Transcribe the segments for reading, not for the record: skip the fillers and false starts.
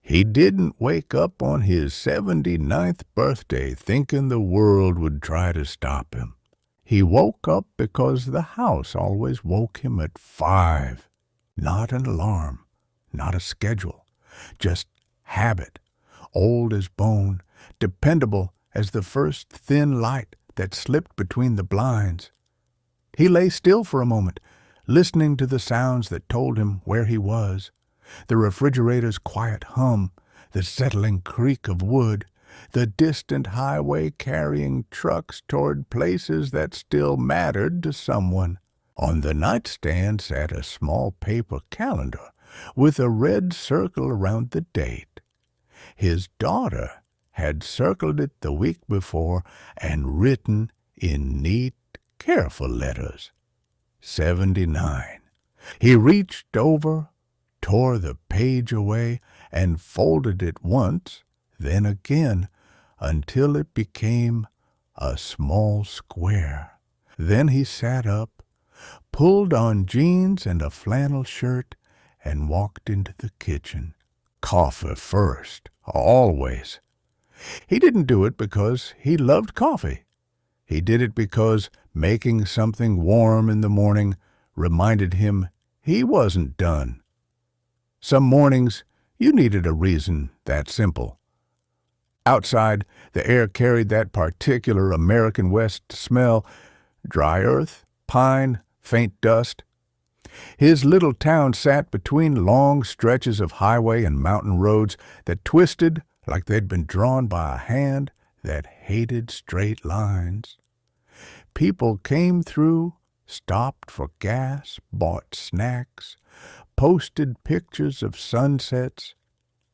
He didn't wake up on his 79th birthday thinking the world would try to stop him. He woke up because the house always woke him at 5. Not an alarm, not a schedule, just habit, old as bone, dependable as the first thin light that slipped between the blinds. He lay still for a moment, listening to the sounds that told him where he was. The refrigerator's quiet hum, the settling creak of wood, the distant highway carrying trucks toward places that still mattered to someone. On the nightstand sat a small paper calendar with a red circle around the date. His daughter had circled it the week before and written in neat, careful letters, 79. He reached over, tore the page away, and folded it once, then again, until it became a small square. Then he sat up, pulled on jeans and a flannel shirt, and walked into the kitchen. Coffee first, always. He didn't do it because he loved coffee. He did it because making something warm in the morning reminded him he wasn't done. Some mornings, you needed a reason that simple. Outside, the air carried that particular American West smell, dry earth, pine, faint dust. His little town sat between long stretches of highway and mountain roads that twisted like they'd been drawn by a hand that hated straight lines. People came through, stopped for gas, bought snacks, posted pictures of sunsets,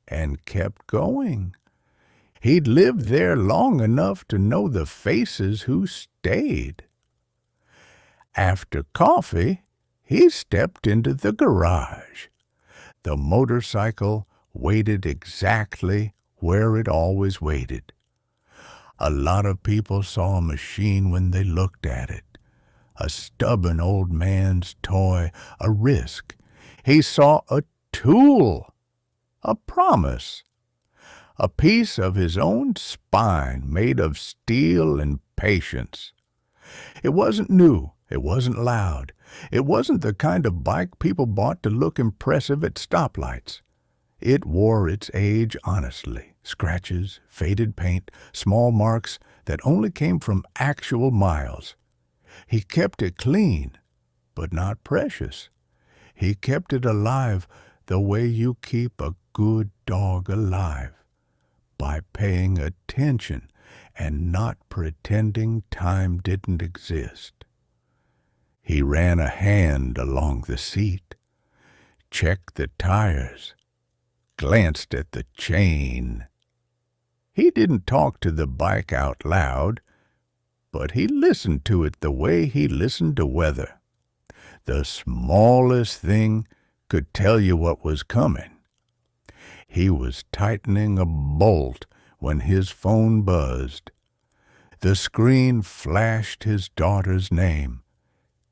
and kept going. He'd lived there long enough to know the faces who stayed. After coffee, he stepped into the garage. The motorcycle waited exactly where it always waited. A lot of people saw a machine when they looked at it. A stubborn old man's toy, a risk. He saw a tool, a promise, a piece of his own spine made of steel and patience. It wasn't new. It wasn't loud. It wasn't the kind of bike people bought to look impressive at stoplights. It wore its age honestly. Scratches, faded paint, small marks that only came from actual miles. He kept it clean, but not precious. He kept it alive the way you keep a good dog alive, by paying attention and not pretending time didn't exist. He ran a hand along the seat, checked the tires, glanced at the chain. He didn't talk to the bike out loud, but he listened to it the way he listened to weather. The smallest thing could tell you what was coming. He was tightening a bolt when his phone buzzed. The screen flashed his daughter's name.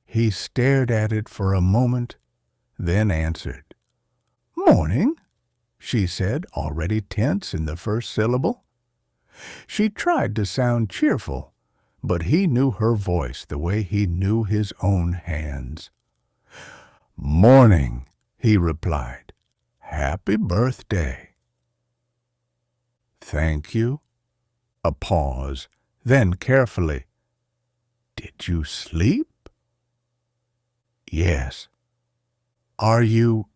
He stared at it for a moment, then answered. "Morning," she said, already tense in the first syllable. She tried to sound cheerful, but he knew her voice the way he knew his own hands. "Morning," he replied. "Happy birthday." "Thank you." A pause, then carefully. "Did you sleep?" "Yes." "Are you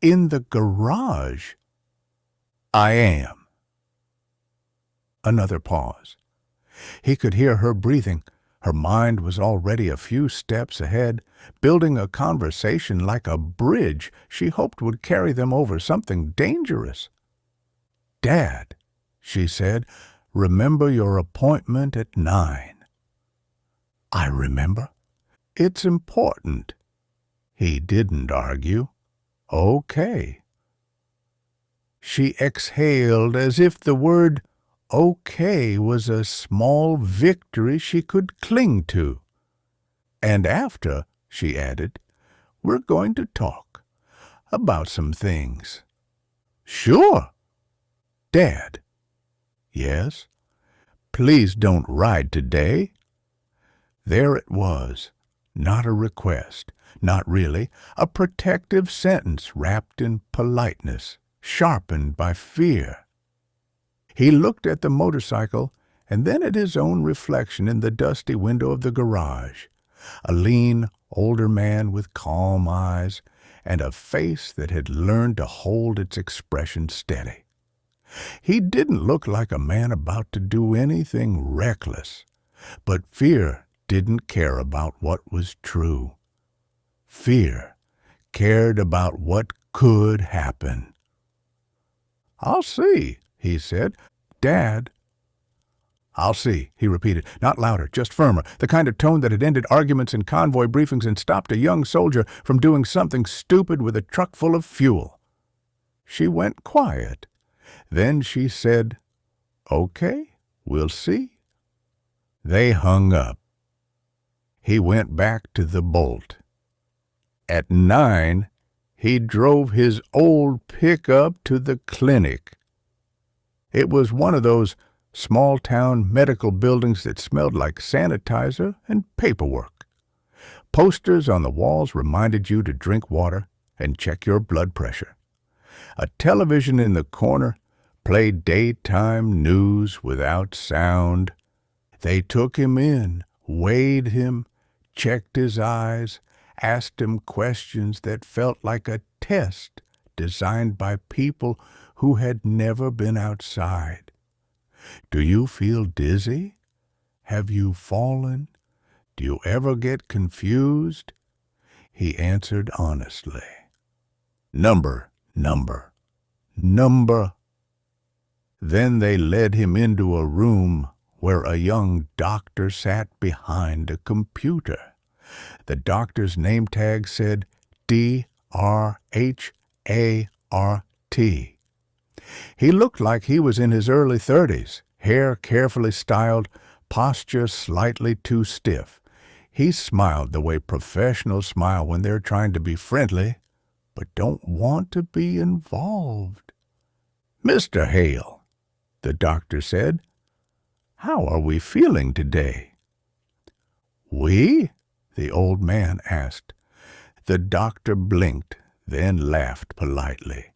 in the garage?" "I am." Another pause. He could hear her breathing. Her mind was already a few steps ahead, building a conversation like a bridge she hoped would carry them over something dangerous. "Dad," she said, "remember your appointment at 9. "I remember." "It's important." He didn't argue. "Okay." She exhaled as if the word okay was a small victory she could cling to. "And after," she added, "we're going to talk about some things." "Sure," "Dad." "Yes?" "Please don't ride today." There it was. Not a request. Not really. A protective sentence wrapped in politeness, sharpened by fear. He looked at the motorcycle and then at his own reflection in the dusty window of the garage. A lean, older man with calm eyes and a face that had learned to hold its expression steady. He didn't look like a man about to do anything reckless, but fear didn't care about what was true. Fear cared about what could happen. "I'll see," he said. "Dad." "I'll see," he repeated, not louder, just firmer, the kind of tone that had ended arguments in convoy briefings and stopped a young soldier from doing something stupid with a truck full of fuel. She went quiet. Then she said, "Okay, we'll see." They hung up. He went back to the Bolt. At 9, he drove his old pickup to the clinic. It was one of those small-town medical buildings that smelled like sanitizer and paperwork. Posters on the walls reminded you to drink water and check your blood pressure. A television in the corner played daytime news without sound. They took him in, weighed him, checked his eyes, asked him questions that felt like a test designed by people who had never been outside. "Do you feel dizzy? Have you fallen? Do you ever get confused?" He answered honestly. Number. Then they led him into a room where a young doctor sat behind a computer. The doctor's name tag said D-R-H-A-R-T. He looked like he was in his early 30s, hair carefully styled, posture slightly too stiff. He smiled the way professionals smile when they're trying to be friendly, but don't want to be involved. "Mr. Hale," the doctor said, "how are we feeling today?" "We?" the old man asked. The doctor blinked, then laughed politely.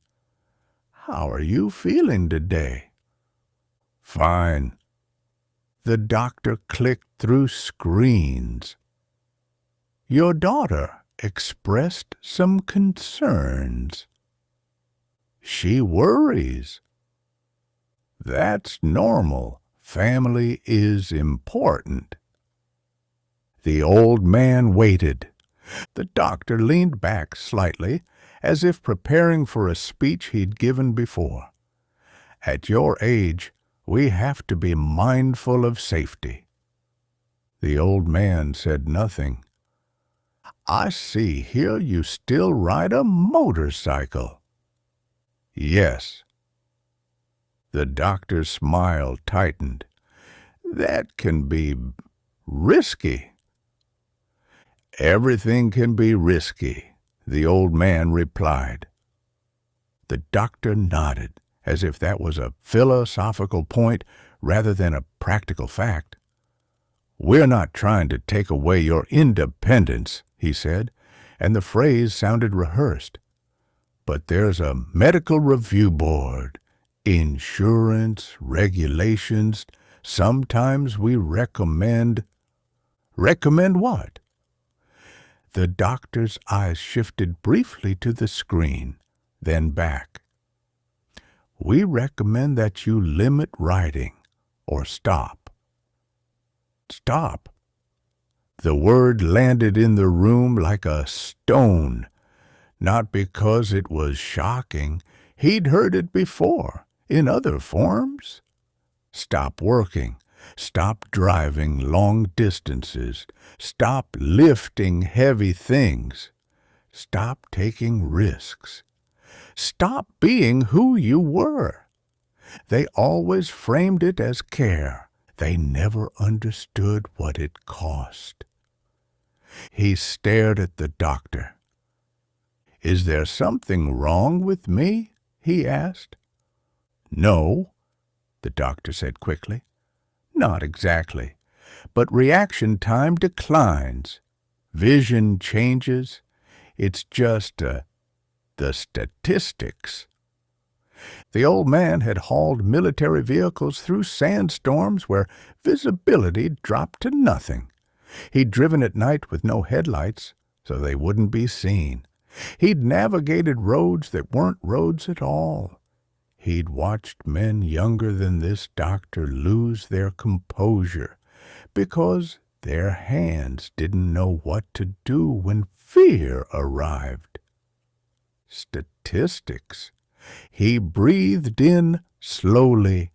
"How are you feeling today?" "Fine." The doctor clicked through screens. "Your daughter expressed some concerns." "She worries." "That's normal. Family is important." The old man waited. The doctor leaned back slightly, as if preparing for a speech he'd given before. "At your age, we have to be mindful of safety." The old man said nothing. "I see here you still ride a motorcycle." "Yes." The doctor's smile tightened. "That can be risky." "Everything can be risky," the old man replied. The doctor nodded, as if that was a philosophical point rather than a practical fact. "We're not trying to take away your independence," he said, and the phrase sounded rehearsed. "But there's a medical review board, insurance, regulations. Sometimes we recommend—" "Recommend what?" The doctor's eyes shifted briefly to the screen, then back. "We recommend that you limit riding or stop." "Stop?" The word landed in the room like a stone, not because it was shocking. He'd heard it before, in other forms. Stop working. Stop driving long distances. Stop lifting heavy things. Stop taking risks. Stop being who you were. They always framed it as care. They never understood what it cost. He stared at the doctor. "Is there something wrong with me?" he asked. No, the doctor said quickly. Not exactly. But reaction time declines. Vision changes. It's just the statistics. The old man had hauled military vehicles through sandstorms where visibility dropped to nothing. He'd driven at night with no headlights, so they wouldn't be seen. He'd navigated roads that weren't roads at all. He'd watched men younger than this doctor lose their composure because their hands didn't know what to do when fear arrived. Statistics. He breathed in slowly.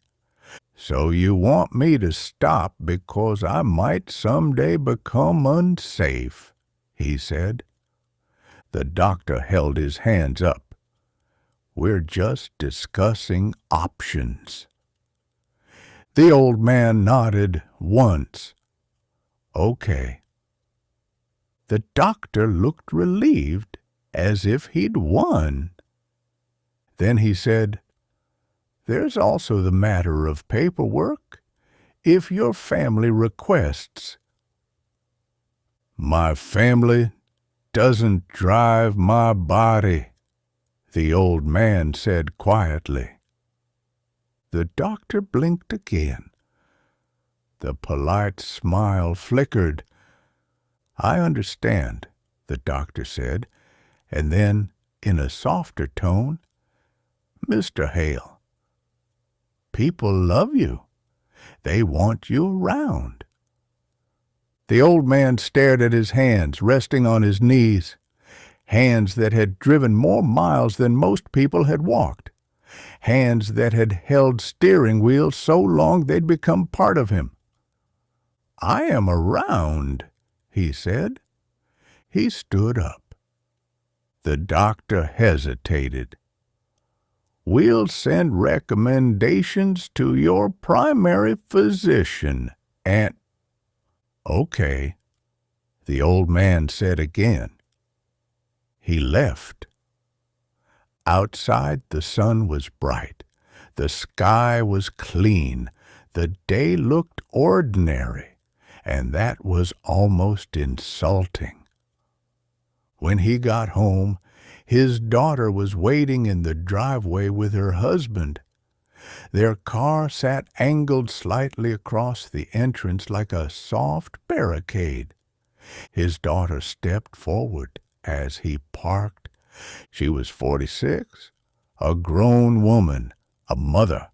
So you want me to stop because I might someday become unsafe, he said. The doctor held his hands up. We're just discussing options. The old man nodded once. Okay. The doctor looked relieved, as if he'd won. Then he said, There's also the matter of paperwork, if your family requests. My family doesn't drive my body, the old man said quietly. The doctor blinked again. The polite smile flickered. I understand, the doctor said, and then, in a softer tone, Mr. Hale, people love you. They want you around. The old man stared at his hands resting on his knees, hands that had driven more miles than most people had walked, hands that had held steering wheels so long they'd become part of him. I am around, he said. He stood up. The doctor hesitated. We'll send recommendations to your primary physician, and... Okay, the old man said again. He left. Outside the sun was bright. The sky was clean. The day looked ordinary, and that was almost insulting. When he got home, his daughter was waiting in the driveway with her husband. Their car sat angled slightly across the entrance like a soft barricade. His daughter stepped forward as he parked. She was 46, a grown woman, a mother,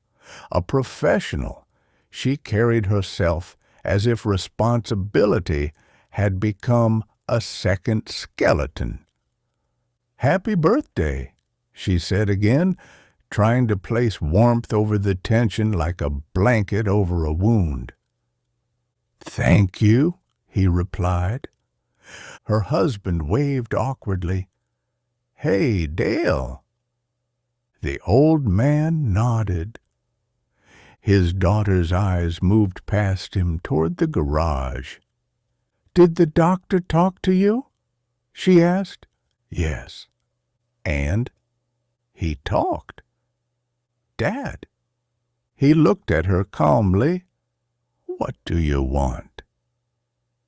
a professional. She carried herself as if responsibility had become a second skeleton. Happy birthday, she said again, trying to place warmth over the tension like a blanket over a wound. Thank you, he replied. Her husband waved awkwardly. Hey, Dale. The old man nodded. His daughter's eyes moved past him toward the garage. Did the doctor talk to you? She asked. Yes. And? He talked. Dad. He looked at her calmly. What do you want?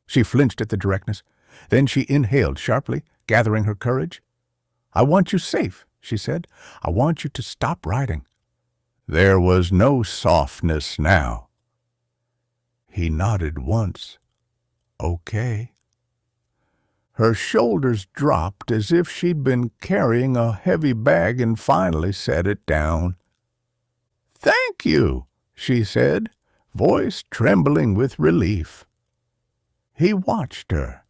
She flinched at the directness. Then she inhaled sharply, gathering her courage. I want you safe, she said. I want you to stop riding. There was no softness now. He nodded once. Okay. Her shoulders dropped as if she'd been carrying a heavy bag and finally set it down. Thank you, she said, voice trembling with relief. He watched her.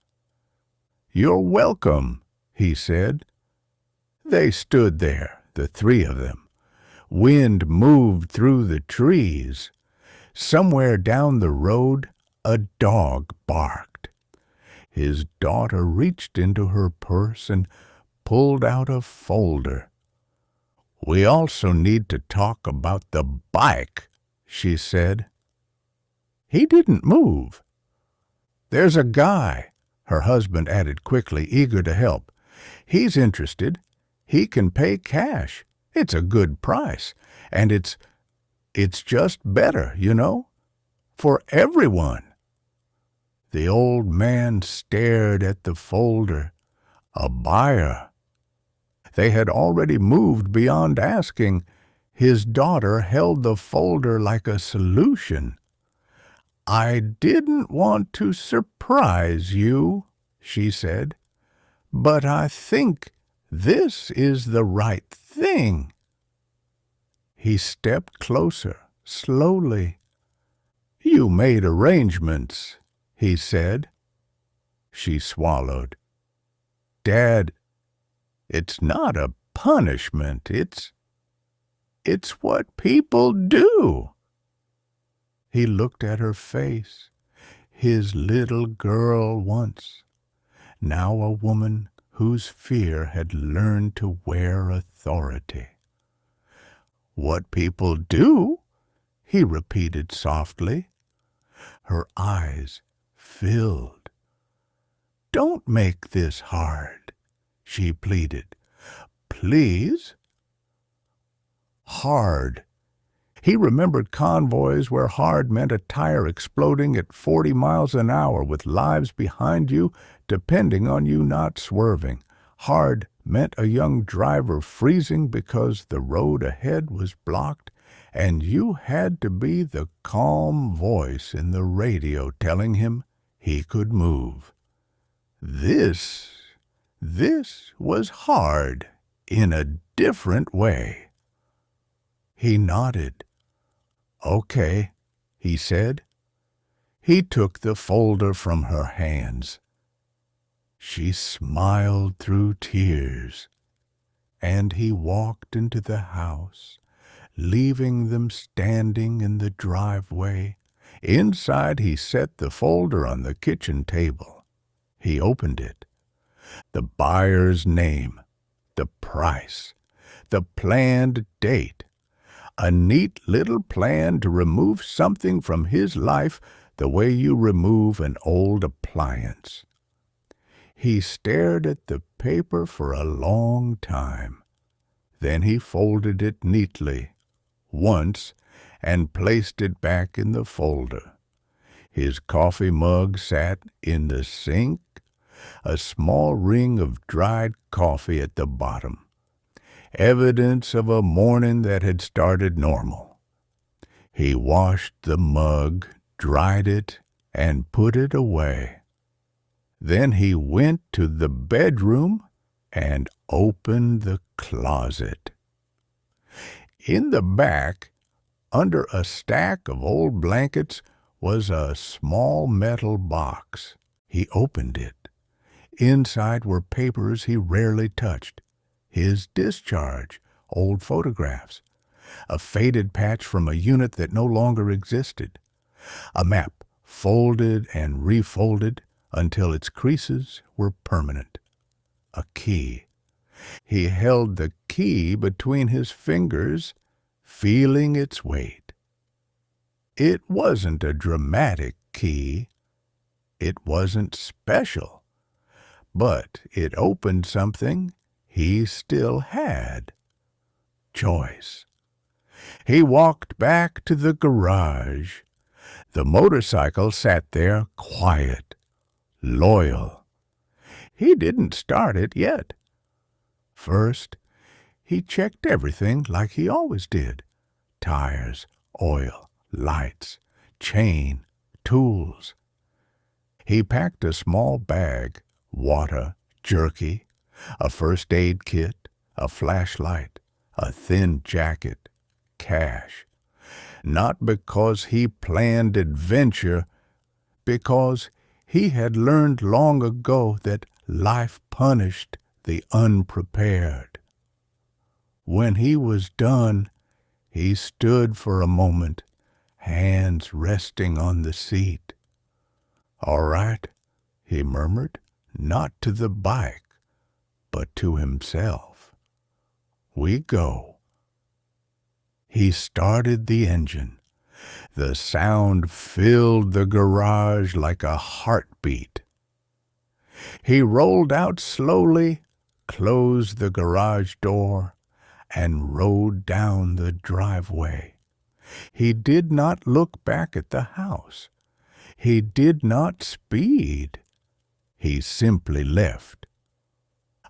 You're welcome, he said. They stood there, the three of them. Wind moved through the trees. Somewhere down the road, a dog barked. His daughter reached into her purse and pulled out a folder. We also need to talk about the bike, she said. He didn't move. There's a guy, her husband added quickly, eager to help. He's interested. He can pay cash. It's a good price, and it's It's just better, for everyone." The old man stared at the folder. A buyer. They had already moved beyond asking. His daughter held the folder like a solution. "I didn't want to surprise you," she said, "but I think this is the right thing." He stepped closer, slowly. "You made arrangements," he said. She swallowed. "Dad, it's not a punishment. It's what people do." He looked at her face, his little girl once, now a woman whose fear had learned to wear authority. "What people do?" he repeated softly. Her eyes filled. "Don't make this hard," she pleaded. "Please." Hard. He remembered convoys where hard meant a tire exploding at 40 miles an hour with lives behind you depending on you not swerving. Hard meant a young driver freezing because the road ahead was blocked, and you had to be the calm voice in the radio telling him he could move. This was hard in a different way. He nodded. "Okay," he said. He took the folder from her hands. She smiled through tears, and he walked into the house, leaving them standing in the driveway. Inside, he set the folder on the kitchen table. He opened it. The buyer's name, the price, the planned date. A neat little plan to remove something from his life the way you remove an old appliance. He stared at the paper for a long time. Then he folded it neatly, once, and placed it back in the folder. His coffee mug sat in the sink, a small ring of dried coffee at the bottom. Evidence of a morning that had started normal. He washed the mug, dried it, and put it away. Then he went to the bedroom and opened the closet. In the back, under a stack of old blankets, was a small metal box. He opened it. Inside were papers he rarely touched. His discharge, old photographs, a faded patch from a unit that no longer existed, a map folded and refolded until its creases were permanent, a key. He held the key between his fingers, feeling its weight. It wasn't a dramatic key. It wasn't special, but it opened something he still had. Choice. He walked back to the garage. The motorcycle sat there quiet, loyal. He didn't start it yet. First, he checked everything like he always did. Tires, oil, lights, chain, tools. He packed a small bag, water, jerky, a first aid kit, a flashlight, a thin jacket, cash. Not because he planned adventure, because he had learned long ago that life punished the unprepared. When he was done, he stood for a moment, hands resting on the seat. "All right," he murmured, not to the bike, but to himself. "We go." He started the engine. The sound filled the garage like a heartbeat. He rolled out slowly, closed the garage door, and rode down the driveway. He did not look back at the house. He did not speed. He simply left.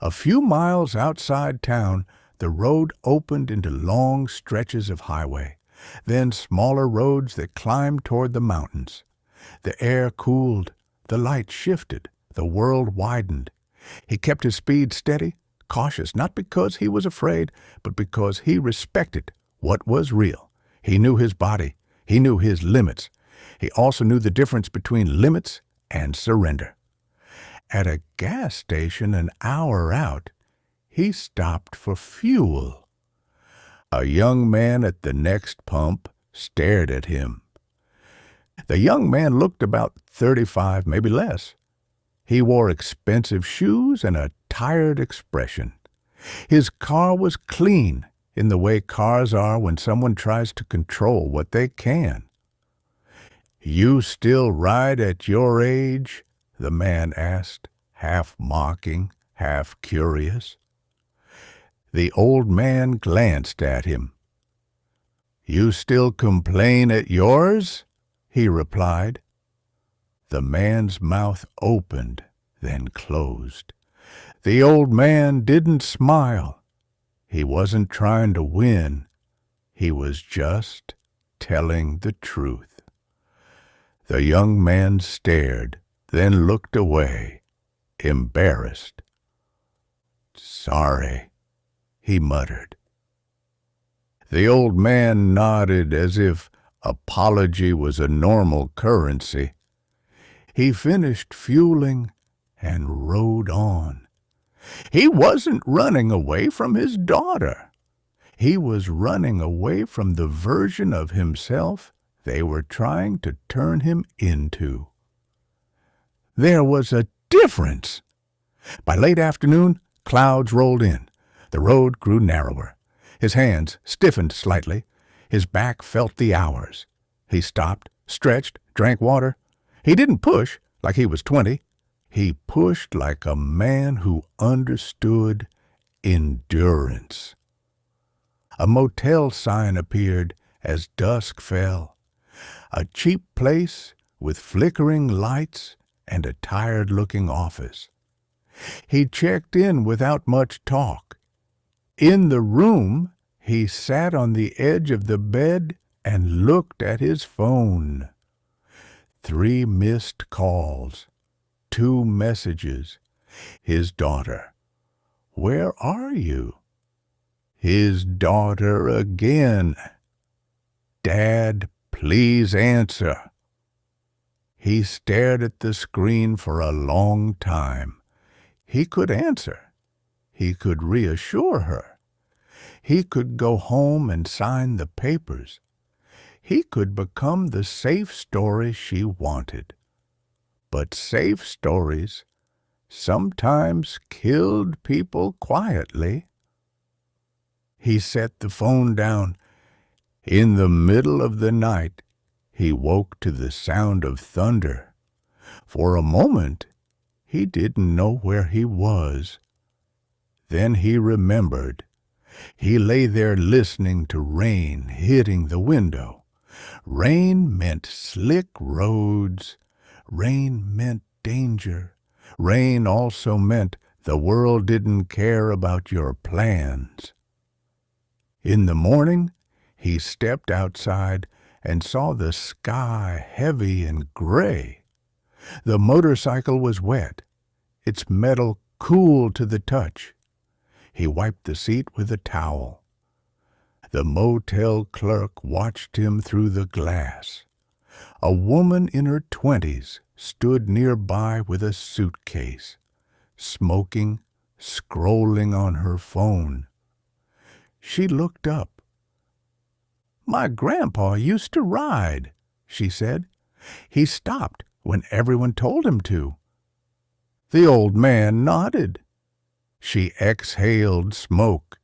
A few miles outside town, the road opened into long stretches of highway, then smaller roads that climbed toward the mountains. The air cooled, the light shifted, the world widened. He kept his speed steady, cautious, not because he was afraid, but because he respected what was real. He knew his body. He knew his limits. He also knew the difference between limits and surrender. At a gas station an hour out, he stopped for fuel. A young man at the next pump stared at him. The young man looked about 35, maybe less. He wore expensive shoes and a tired expression. His car was clean, in the way cars are when someone tries to control what they can. "You still ride at your age?" the man asked, half mocking, half curious. The old man glanced at him. "You still complain at yours?" he replied. The man's mouth opened, then closed. The old man didn't smile. He wasn't trying to win. He was just telling the truth. The young man stared, then looked away, embarrassed. "Sorry," he muttered. The old man nodded as if apology was a normal currency. He finished fueling and rode on. He wasn't running away from his daughter. He was running away from the version of himself they were trying to turn him into. There was a difference. By late afternoon, clouds rolled in. The road grew narrower. His hands stiffened slightly. His back felt the hours. He stopped, stretched, drank water. He didn't push like he was 20. He pushed like a man who understood endurance. A motel sign appeared as dusk fell. A cheap place with flickering lights and a tired-looking office. He checked in without much talk. In the room, he sat on the edge of the bed and looked at his phone. 3 missed calls, 2 messages. His daughter. "Where are you?" His daughter again. "Dad, please answer." He stared at the screen for a long time. He could answer. He could reassure her. He could go home and sign the papers. He could become the safe story she wanted. But safe stories sometimes killed people quietly. He set the phone down. In the middle of the night, he woke to the sound of thunder. For a moment, he didn't know where he was. Then he remembered. He lay there listening to rain hitting the window. Rain meant slick roads. Rain meant danger. Rain also meant the world didn't care about your plans. In the morning, he stepped outside and saw the sky heavy and gray. The motorcycle was wet, its metal cool to the touch. He wiped the seat with a towel. The motel clerk watched him through the glass. A woman in her 20s stood nearby with a suitcase, smoking, scrolling on her phone. She looked up. "My grandpa used to ride," she said. "He stopped when everyone told him to." The old man nodded. She exhaled smoke.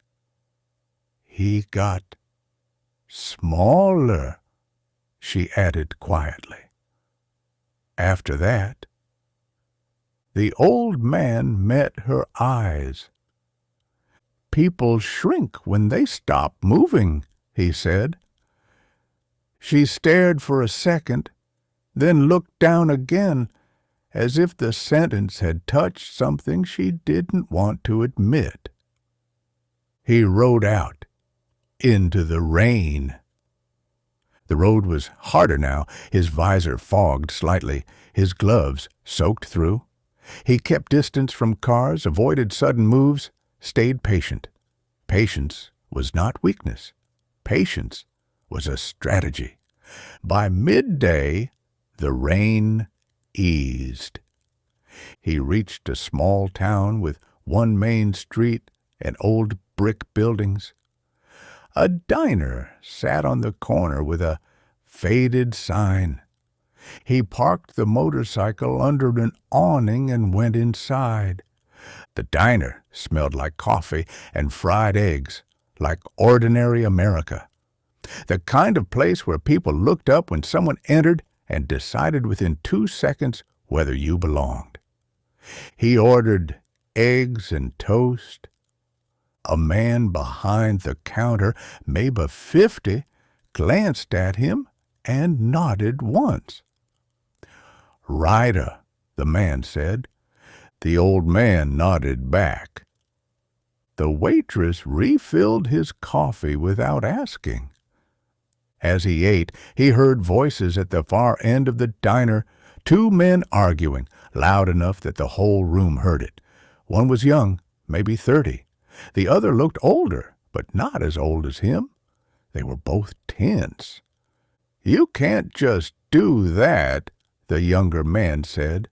"He got smaller," she added quietly. After that, the old man met her eyes. "People shrink when they stop moving," he said. She stared for a second, then looked down again, as if the sentence had touched something she didn't want to admit. He rode out into the rain. The road was harder now, his visor fogged slightly, his gloves soaked through. He kept distance from cars, avoided sudden moves, stayed patient. Patience was not weakness. Patience was a strategy. By midday, the rain eased. He reached a small town with one main street and old brick buildings. A diner sat on the corner with a faded sign. He parked the motorcycle under an awning and went inside. The diner smelled like coffee and fried eggs, like ordinary America. The kind of place where people looked up when someone entered and decided within 2 seconds whether you belonged. He ordered eggs and toast. A man behind the counter, maybe 50, glanced at him and nodded once. "Ryder," the man said. The old man nodded back. The waitress refilled his coffee without asking. As he ate, he heard voices at the far end of the diner, 2 men arguing, loud enough that the whole room heard it. One was young, maybe 30. The other looked older, but not as old as him. They were both tense. "You can't just do that," the younger man said.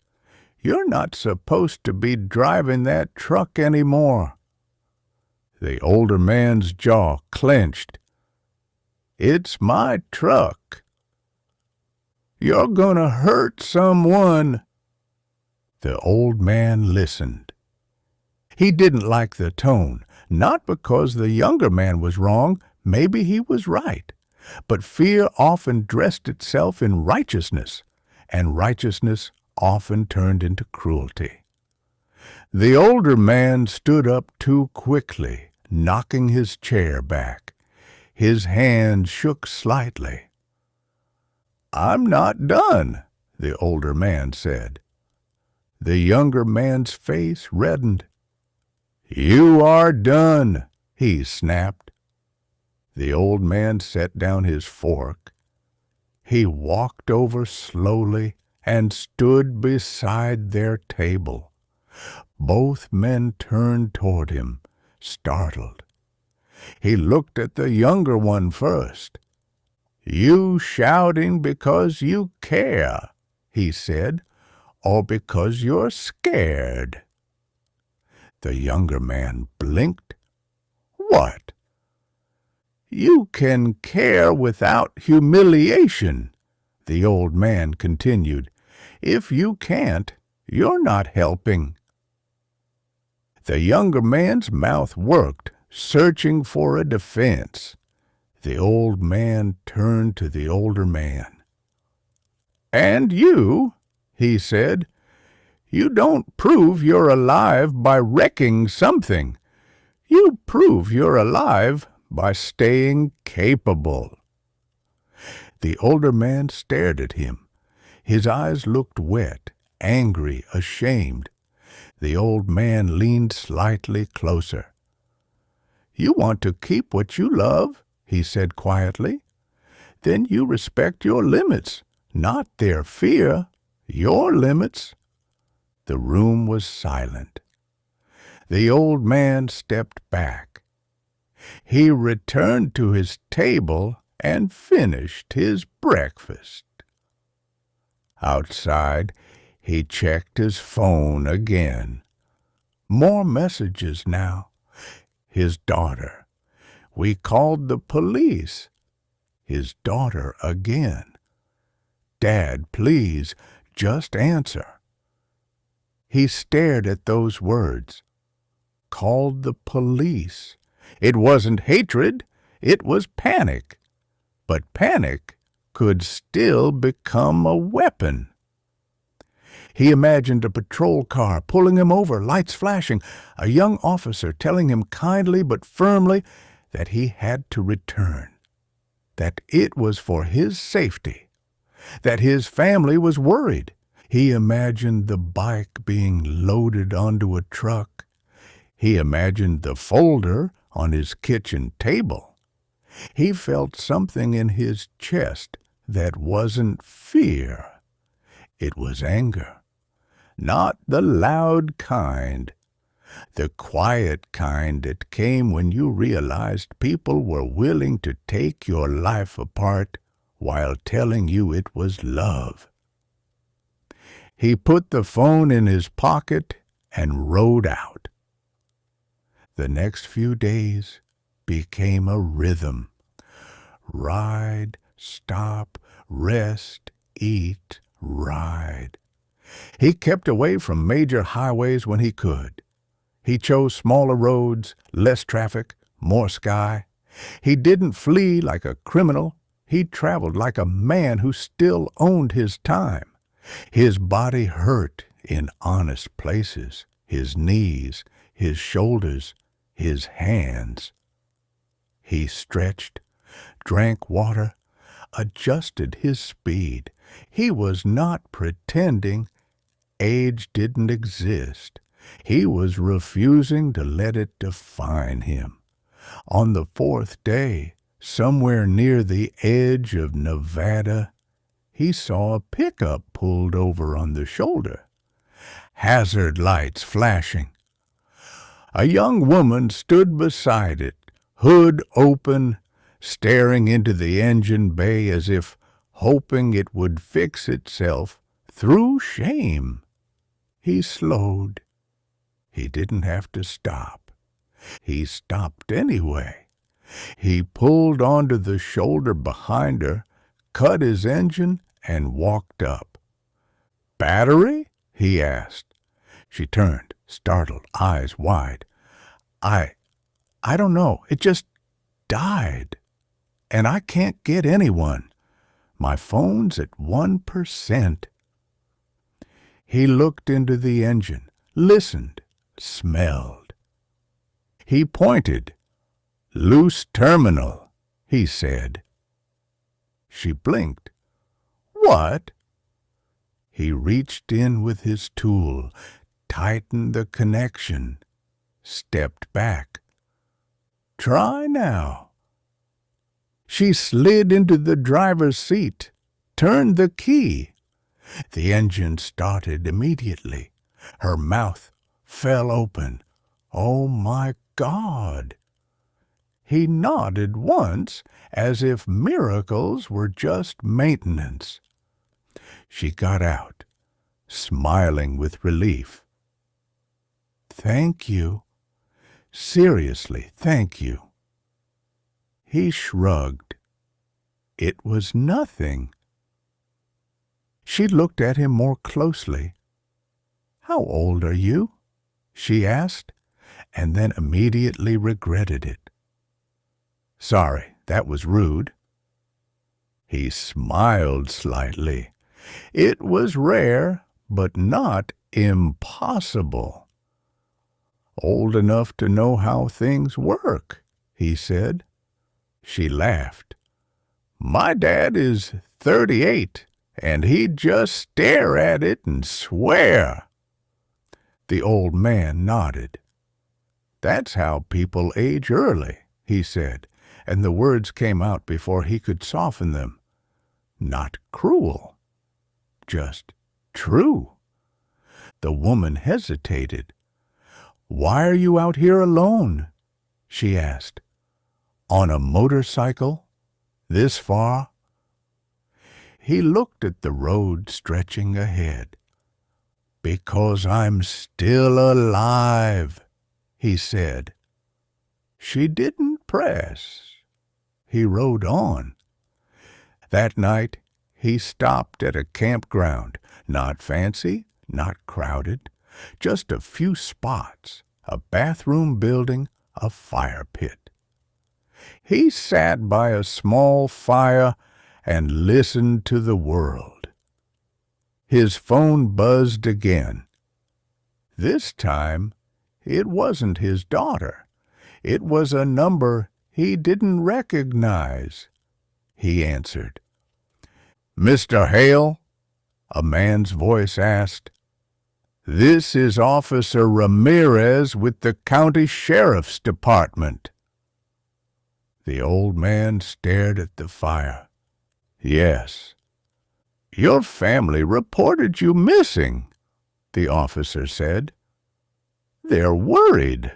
"You're not supposed to be driving that truck anymore." The older man's jaw clenched. "It's my truck." "You're gonna hurt someone." The old man listened. He didn't like the tone, not because the younger man was wrong, maybe he was right, but fear often dressed itself in righteousness, and righteousness often turned into cruelty. The older man stood up too quickly, knocking his chair back. His hand shook slightly. "I'm not done," the older man said. The younger man's face reddened. "You are done," he snapped. The old man set down his fork. He walked over slowly and stood beside their table. Both men turned toward him, startled. He looked at the younger one first. "You shouting because you care," he said, "or because you're scared?" The younger man blinked. "What?" "You can care without humiliation," the old man continued. "If you can't, you're not helping." The younger man's mouth worked, searching for a defense. The old man turned to the older man. "And you," he said, "you don't prove you're alive by wrecking something. You prove you're alive by staying capable." The older man stared at him. His eyes looked wet, angry, ashamed. The old man leaned slightly closer. "You want to keep what you love," he said quietly. "Then you respect your limits, not their fear, your limits." The room was silent. The old man stepped back. He returned to his table and finished his breakfast. Outside, he checked his phone again. More messages now. His daughter. "We called the police." His daughter again. "Dad, please, just answer." He stared at those words. Called the police. It wasn't hatred, it was panic. But panic could still become a weapon. He imagined a patrol car pulling him over, lights flashing, a young officer telling him kindly but firmly that he had to return. that it was for his safety, that his family was worried. He imagined the bike being loaded onto a truck. He imagined the folder on his kitchen table. He felt something in his chest that wasn't fear. It was anger. Not the loud kind, the quiet kind that came when you realized people were willing to take your life apart while telling you it was love. He put the phone in his pocket and rode out. The next few days became a rhythm. Ride, stop, rest, eat, ride. He kept away from major highways when he could. He chose smaller roads, less traffic, more sky. He didn't flee like a criminal. He traveled like a man who still owned his time. His body hurt in honest places, his knees, his shoulders, his hands. He stretched, drank water, adjusted his speed. He was not pretending age didn't exist. He was refusing to let it define him. On the fourth day, somewhere near the edge of Nevada, he saw a pickup pulled over on the shoulder, hazard lights flashing. A young woman stood beside it, hood open, staring into the engine bay as if hoping it would fix itself through shame. He slowed. He didn't have to stop. He stopped anyway. He pulled onto the shoulder behind her, cut his engine, and walked up. "Battery?" he asked. She turned, startled, eyes wide. I don't know. It just died. And I can't get anyone. My phone's at 1%. He looked into the engine, listened, smelled. He pointed. "Loose terminal," he said. She blinked. "What?" He reached in with his tool, tightened the connection, stepped back. "Try now." She slid into the driver's seat, turned the key. The engine started immediately. Her mouth fell open. "Oh, my God!" He nodded once, as if miracles were just maintenance. She got out, smiling with relief. "Thank you. Seriously, thank you." He shrugged. It was nothing. She looked at him more closely. "How old are you?" she asked, and then immediately regretted it. "Sorry, that was rude." He smiled slightly. It was rare, but not impossible. "Old enough to know how things work," he said. She laughed. "My dad is 38, and he'd just stare at it and swear." The old man nodded. "That's how people age early," he said, and the words came out before he could soften them. "Not cruel, just true." The woman hesitated. "Why are you out here alone?" she asked. "On a motorcycle? This far?" He looked at the road stretching ahead. "Because I'm still alive," he said. She didn't press. He rode on. That night he stopped at a campground, not fancy, not crowded, just a few spots, a bathroom building, a fire pit. He sat by a small fire and listened to the world. His phone buzzed again. This time it wasn't his daughter. It was a number he didn't recognize. he answered. "Mr. Hale," a man's voice asked, "this is Officer Ramirez with the County Sheriff's Department." The old man stared at the fire. "Yes." "Your family reported you missing," the officer said. "They're worried."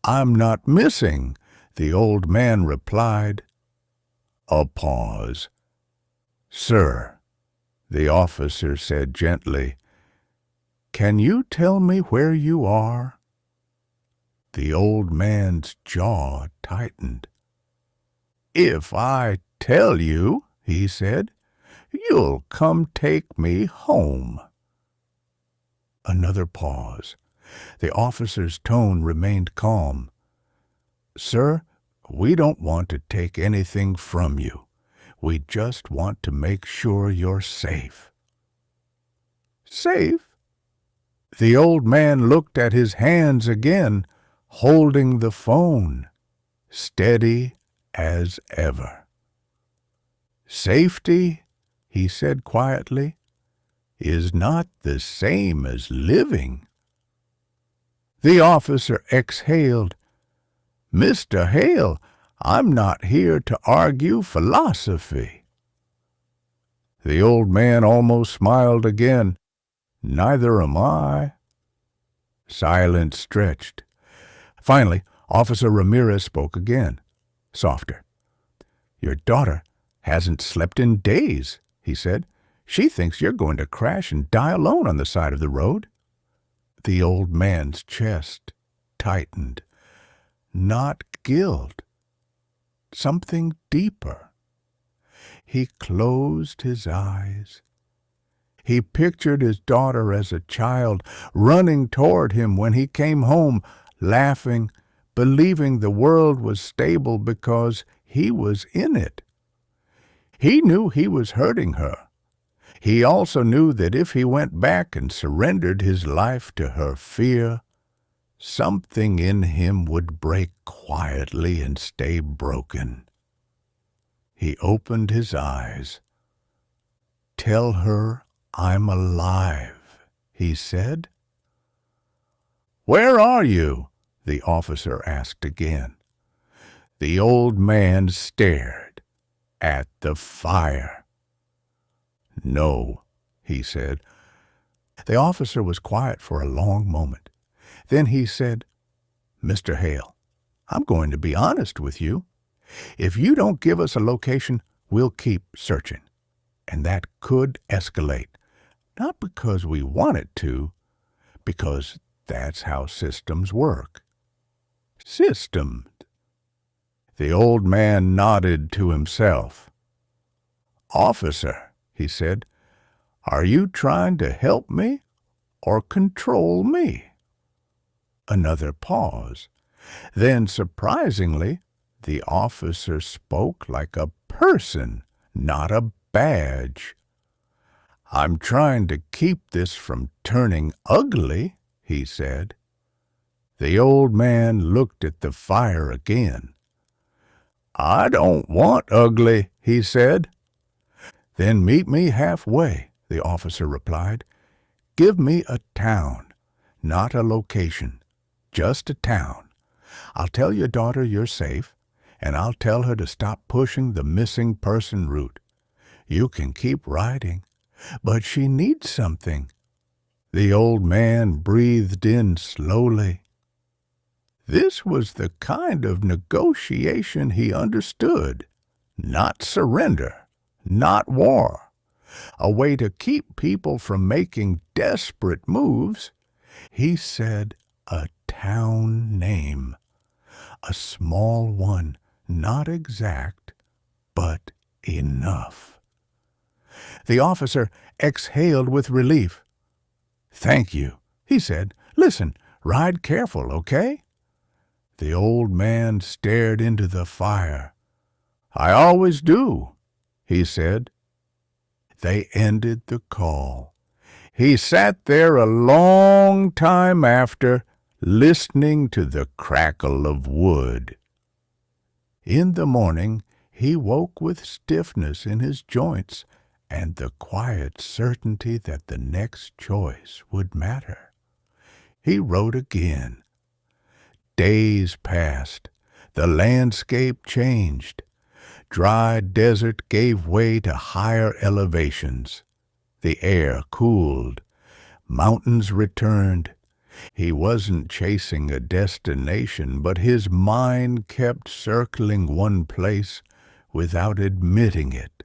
"I'm not missing," the old man replied. A pause. "Sir," the officer said gently, "can you tell me where you are?" The old man's jaw tightened. "If I tell you," he said, "you'll come take me home." Another pause. The officer's tone remained calm. "Sir, we don't want to take anything from you. We just want to make sure you're safe." "Safe?" The old man looked at his hands again, holding the phone, steady as ever. "Safety," he said quietly, "is not the same as living." The officer exhaled. "Mr. Hale, I'm not here to argue philosophy." The old man almost smiled again. "Neither am I." Silence stretched. Finally, Officer Ramirez spoke again, softer. "Your daughter hasn't slept in days," he said. "She thinks you're going to crash and die alone on the side of the road." The old man's chest tightened. Not guilt. Something deeper. He closed his eyes. He pictured his daughter as a child, running toward him when he came home, laughing, believing the world was stable because he was in it. He knew he was hurting her. He also knew that if he went back and surrendered his life to her fear, something in him would break quietly and stay broken. He opened his eyes. "Tell her I'm alive," he said. "Where are you?" the officer asked again. The old man stared at the fire. "No," he said. The officer was quiet for a long moment. Then he said, "Mr. Hale, I'm going to be honest with you. If you don't give us a location, we'll keep searching. And that could escalate. Not because we want it to, because that's how systems work." Systems. The old man nodded to himself. "Officer," he said, "are you trying to help me or control me?" Another pause. Then, surprisingly, the officer spoke like a person, not a badge. "I'm trying to keep this from turning ugly," he said. The old man looked at the fire again. "I don't want ugly," he said. "Then meet me halfway," the officer replied. "Give me a town, not a location, just a town. I'll tell your daughter you're safe, and I'll tell her to stop pushing the missing person route. You can keep riding, but she needs something." The old man breathed in slowly. This was the kind of negotiation he understood. Not surrender, not war. A way to keep people from making desperate moves. He said a town name. A small one, not exact, but enough. The officer exhaled with relief. "Thank you," he said. "Listen, ride careful, okay?" The old man stared into the fire. "I always do," he said. They ended the call. He sat there a long time after, listening to the crackle of wood. In the morning, He woke with stiffness in his joints and the quiet certainty that the next choice would matter. He wrote again. Days passed. The landscape changed. Dry desert gave way to higher elevations. The air cooled. Mountains returned. He wasn't chasing a destination, but his mind kept circling one place without admitting it.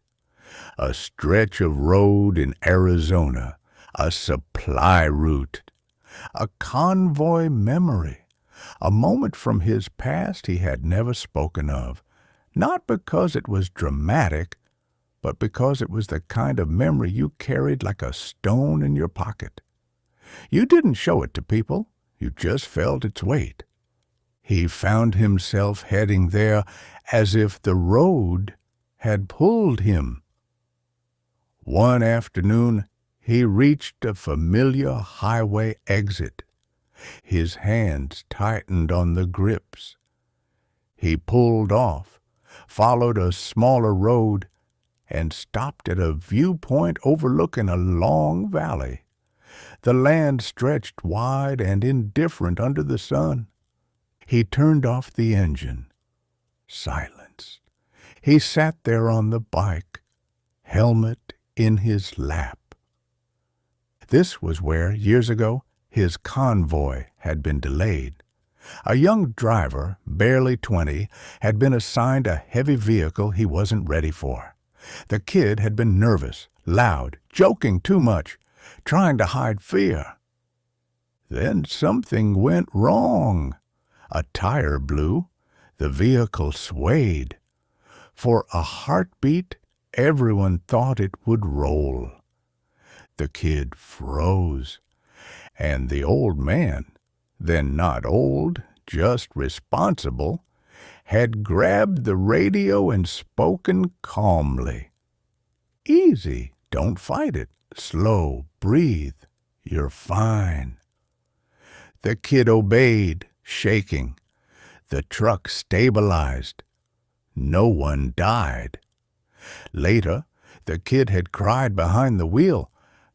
A stretch of road in Arizona, a supply route, a convoy memory, a moment from his past he had never spoken of, not because it was dramatic, but because it was the kind of memory you carried like a stone in your pocket. You didn't show it to people, you just felt its weight. He found himself heading there as if the road had pulled him. One afternoon, he reached a familiar highway exit. His hands tightened on the grips. He pulled off, followed a smaller road, and stopped at a viewpoint overlooking a long valley. The land stretched wide and indifferent under the sun. He turned off the engine. Silence. He sat there on the bike, helmet in his lap. This was where, years ago, his convoy had been delayed. A young driver, barely 20, had been assigned a heavy vehicle he wasn't ready for. The kid had been nervous, loud, joking too much, trying to hide fear. Then something went wrong. A tire blew. The vehicle swayed. For a heartbeat, everyone thought it would roll. The kid froze. And the old man, then not old, just responsible, had grabbed the radio and spoken calmly. Easy, don't fight it. Slow, breathe. You're fine. The kid obeyed, shaking. The truck stabilized. No one died. Later, the kid had cried behind the wheel,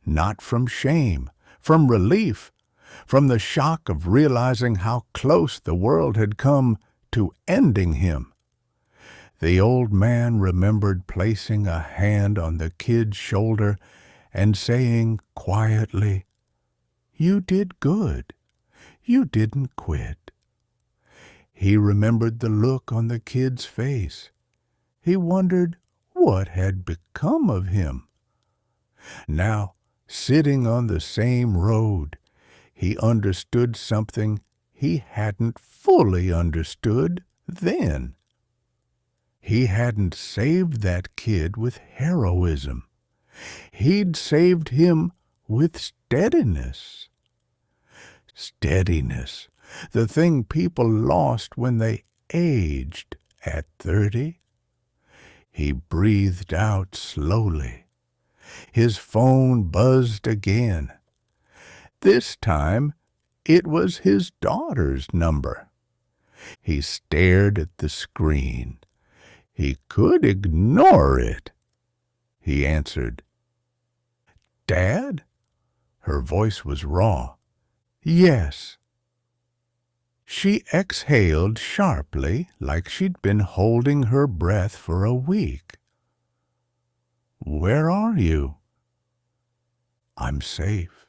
not from shame, from relief, from the shock of realizing how close the world had come to ending him. The old man remembered placing a hand on the kid's shoulder and saying quietly, "You did good. You didn't quit." He remembered the look on the kid's face. He wondered what had become of him. Now, sitting on the same road, he understood something he hadn't fully understood then. He hadn't saved that kid with heroism. He'd saved him with steadiness. Steadiness, the thing people lost when they aged at 30. He breathed out slowly. His phone buzzed again. This time, it was his daughter's number. He stared at the screen. He could ignore it. He answered. "Dad?" Her voice was raw. "Yes." She exhaled sharply, like she'd been holding her breath for a week. "Where are you?" "I'm safe."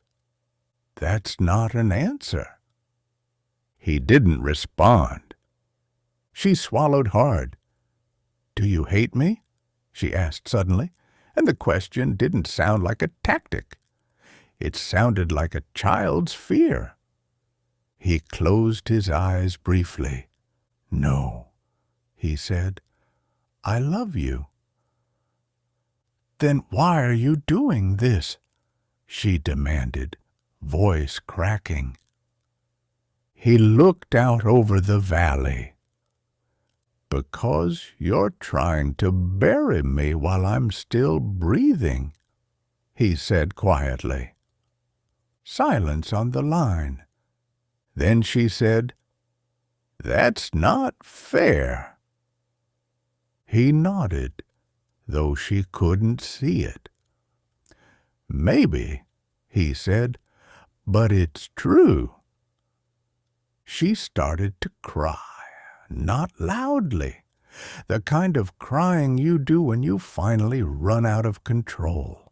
That's not an answer. He didn't respond. She swallowed hard. "Do you hate me?" she asked suddenly, and the question didn't sound like a tactic. It sounded like a child's fear. He closed his eyes briefly. "No," he said. "I love you." "Then why are you doing this?" she demanded, voice cracking. He looked out over the valley. "Because you're trying to bury me while I'm still breathing," he said quietly. Silence on the line. Then she said, "That's not fair." He nodded, though she couldn't see it. "Maybe," he said, "but it's true." She started to cry, not loudly, the kind of crying you do when you finally run out of control.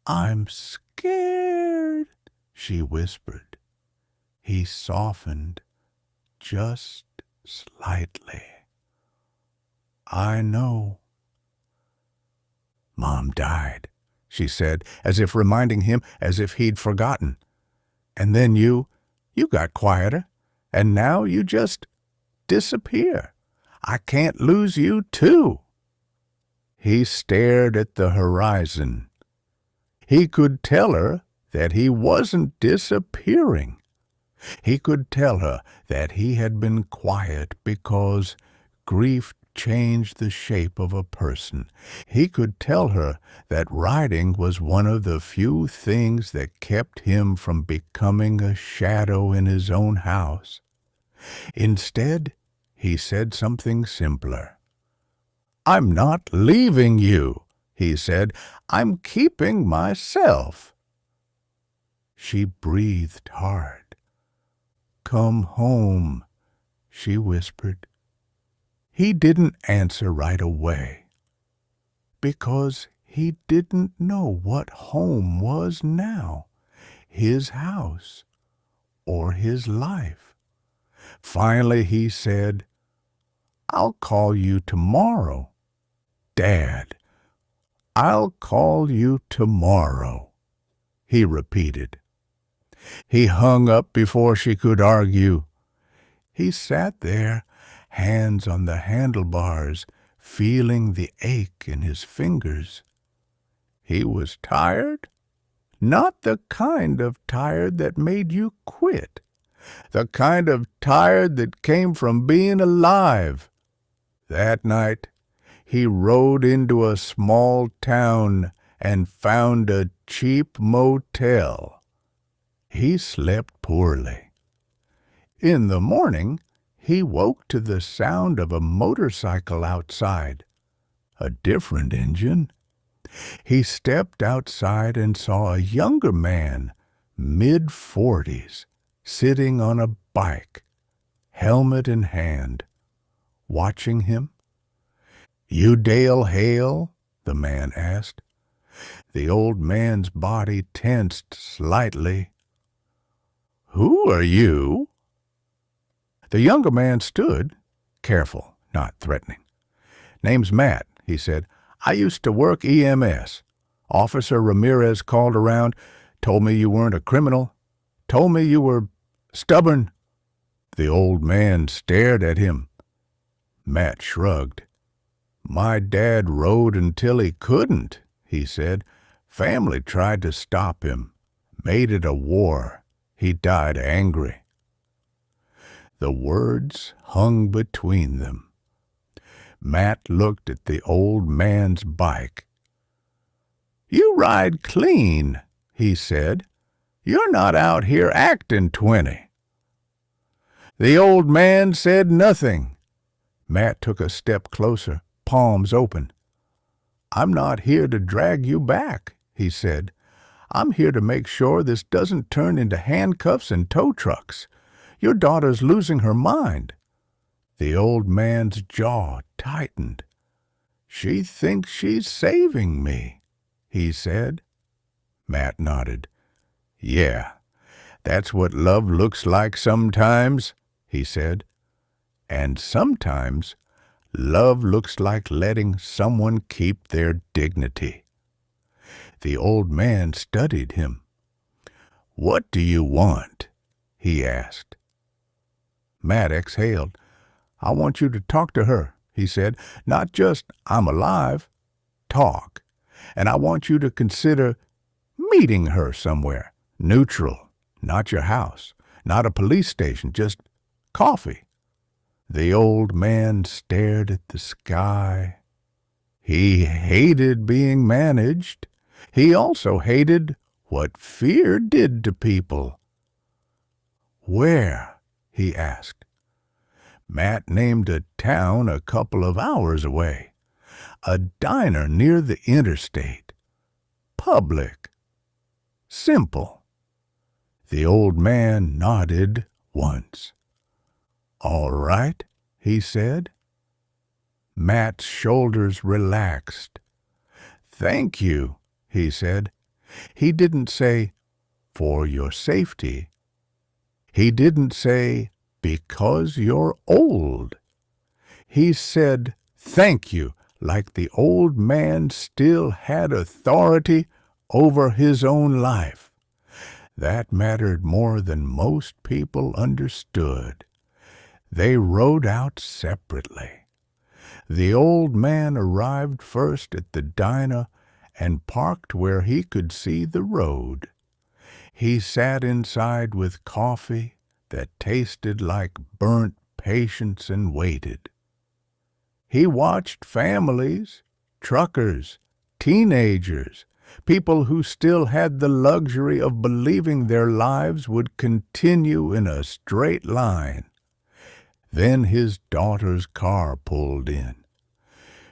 "I'm scared," she whispered. He softened just slightly. "I know." "Mom died," she said, as if reminding him, as if he'd forgotten. "And then you got quieter, and now you just disappear. I can't lose you, too." He stared at the horizon. He could tell her that he wasn't disappearing. He could tell her that he had been quiet because grief changed the shape of a person. He could tell her that writing was one of the few things that kept him from becoming a shadow in his own house. Instead, he said something simpler. "I'm not leaving you," he said. "I'm keeping myself." She breathed hard. "Come home," she whispered. He didn't answer right away, because he didn't know what home was now, his house or his life. Finally he said, "I'll call you tomorrow, Dad. I'll call you tomorrow," he repeated. He hung up before she could argue. He sat there, hands on the handlebars, feeling the ache in his fingers. He was tired, not the kind of tired that made you quit, the kind of tired that came from being alive. That night, he rode into a small town and found a cheap motel. He slept poorly. In the morning, he woke to the sound of a motorcycle outside, a different engine. He stepped outside and saw a younger man, mid-40s, sitting on a bike, helmet in hand, watching him. "You Dale Hale?" the man asked. The old man's body tensed slightly. "Who are you?" The younger man stood, careful, not threatening. "Name's Matt," he said. "I used to work EMS. Officer Ramirez called around, told me you weren't a criminal, told me you were stubborn." The old man stared at him. Matt shrugged. "My dad rode until he couldn't," he said. "Family tried to stop him, made it a war. He died angry." The words hung between them. Matt looked at the old man's bike. "You ride clean," he said. "You're not out here acting 20. The old man said nothing. Matt took a step closer, palms open. "I'm not here to drag you back," he said. "I'm here to make sure this doesn't turn into handcuffs and tow trucks. Your daughter's losing her mind." The old man's jaw tightened. "She thinks she's saving me," he said. Matt nodded. "Yeah, that's what love looks like sometimes," he said. "And sometimes love looks like letting someone keep their dignity." The old man studied him. "What do you want?" he asked. Matt exhaled. "I want you to talk to her," he said. "Not just, 'I'm alive.' Talk. And I want you to consider meeting her somewhere. Neutral. Not your house. Not a police station. Just coffee." The old man stared at the sky. He hated being managed. He also hated what fear did to people. "Where?" he asked. Matt named a town a couple of hours away, a diner near the interstate. Public. Simple. The old man nodded once. "All right," he said. Matt's shoulders relaxed. "Thank you," he said. He didn't say, "for your safety." He didn't say, "because you're old." He said, "Thank you," like the old man still had authority over his own life. That mattered more than most people understood. They rode out separately. The old man arrived first at the diner and parked where he could see the road. He sat inside with coffee that tasted like burnt patience and waited. He watched families, truckers, teenagers, people who still had the luxury of believing their lives would continue in a straight line. Then his daughter's car pulled in.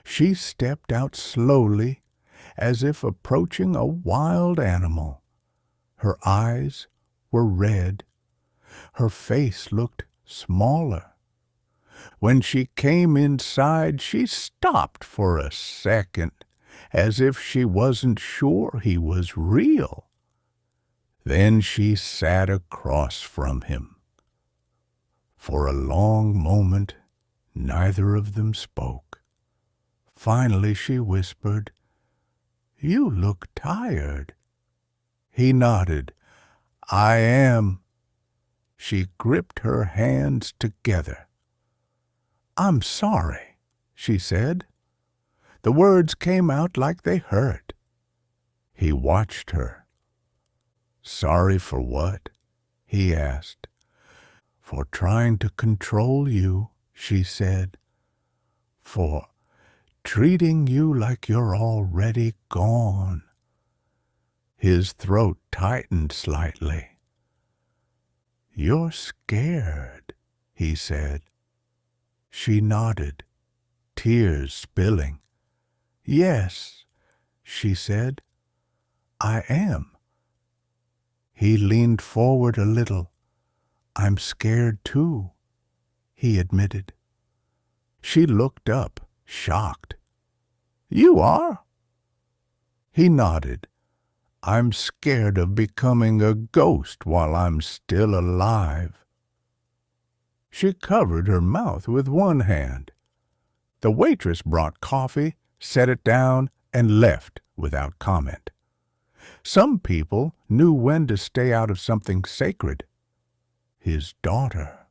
She stepped out slowly, as if approaching a wild animal. Her eyes were red. Her face looked smaller. When she came inside, she stopped for a second, as if she wasn't sure he was real. Then she sat across from him. For a long moment, neither of them spoke. Finally she whispered, "You look tired." He nodded. "I am." She gripped her hands together. "I'm sorry," she said. The words came out like they hurt. He watched her. "Sorry for what?" he asked. "For trying to control you," she said. "For treating you like you're already gone." His throat tightened slightly. "You're scared," he said. She nodded, tears spilling. "Yes," she said, "I am." He leaned forward a little. "I'm scared too," he admitted. She looked up, shocked. "You are?" He nodded. "I'm scared of becoming a ghost while I'm still alive." She covered her mouth with one hand. The waitress brought coffee, set it down, and left without comment. Some people knew when to stay out of something sacred. His daughter